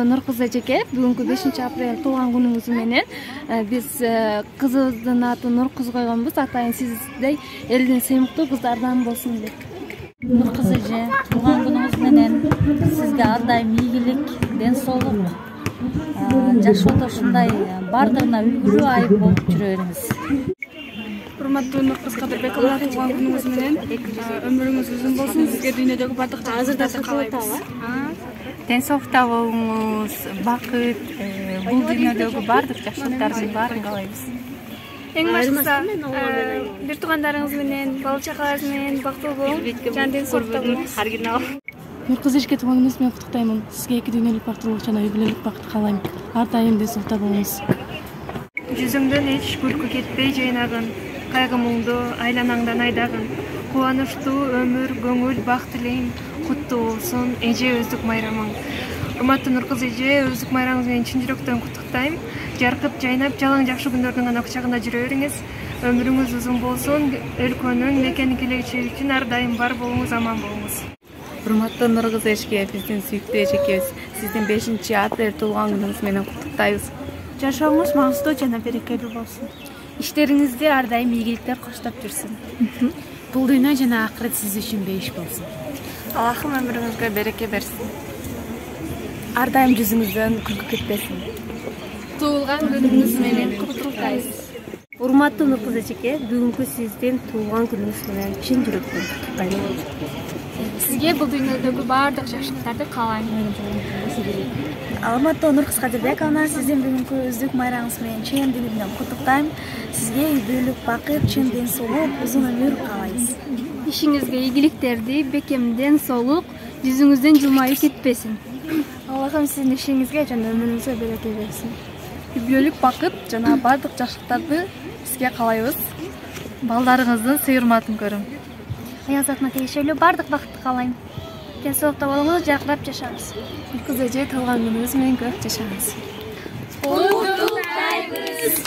Нуркыз эжеке, бүгүнкү 5-апрель туулган күнүңүз менен биз кызыбыздын атын Нуркыз койгонбуз. Атайын сиздей элдин сыймыктуу кыздардан болсун деп. Нуркыз эже, туулган күнүңүз менен сизге ар дайым ийгилик, ден соолук, жашоодо ушундай бардыгына үлгүлүү айып болуп жүрө бериңиз. Урматтуу Нуркыз Кадырбековна, туулган күнүңүз менен өмүрүңүз uzun болсун. Сизге дүйнөдөгү бардык жакшылыктарды каалайбыз. Ден соолукта болуңуз, бакыт, бул дүйнөдөгү бардык жакшылыктардын баарын каалайбыз. Эң башкысы бир туугандарыңыз менен, бала чакаларыңыз менен бактылуу болуң, жан ден соолукта болуңуз. Оригинал. Нуркыз эжеке, туулган күнүңүз менен куттуктаймын. Сизге 2 дүйнөлүк бактылуулук жана үй бүлөлүк бакыт каалайм. Ар дайым ден соолукта болуңуз. Жүзүңдөн эч күлкү кетпей жайнагын, кайгы муңду айланаңдан айдагын, кубанычтуу өмүр, көңүл, бак тилейм, куттуу болсун эже өздүк майрамың. Урматтуу Нуркыз эже, өздүк майрамыңыз менен чын жүрөктөн куттуктайм. Жаркып, жайнап, жалаң жакшы күндөрдүн гана кучагында жүрө бериңиз. Өмүрүңүз uzun болсун, өлкөнүн, мекенин келечеги үчүн ар дайым бар болуңуз, аман болуңуз. Урматтуу Нуркыз эжеке, биздин сүйүктүү эжекебиз, сиздин 5-апрель туулган күнүңүз менен куттуктайбыз. Жашооңуз маңыздуу жана берекелүү болсун. Иштериңизде ар дайым ийгиликтер коштоп жүрсүн. Бул дүйнө жана акырет сиз үчүн бейиш болсун. Аллахым өмүрүңүзгө береке берсин. Ар дайым жүзүңүздөн күлкү кетпесин. Туулган күнүңүз менен куттуктайбыз. Урматтуу Нуркыз эжеке, бүгүнкү сиздин туулган күнүңүз менен чын жүрөктөн куттуктайм. Сизге бул дүйнөдөгү бардык жакшылыктарды каалайм. Урматтуу Нуркыз Кадырбековна, сиздин бүгүнкү өздүк майрамыңыз менен чын дилимден куттуктайм. Сизге үй бүлөлүк бакыт, чын ден соолук, uzun өмүр каалайбыз. Ишиңизге ийгиликтерди, бекемден соолук, жүзүңүздөн жылмайып кетпесин. Аллахым сиздин ишиңизге жана өмүрүңүзгө береке берсин. Үй бүлөлүк бакыт жана бардык жакшылыктарды сизге каалайбыз. Балдарыңыздын сый урматын көрүң. Аял затына тиешелүү бардык бакытты каалайм. Ден соолукта болуңуз, жаркырап жашаңыз. Нуркыз эже, туулган күнүңүз менен көп жашаңыз. Куттуктайбыз.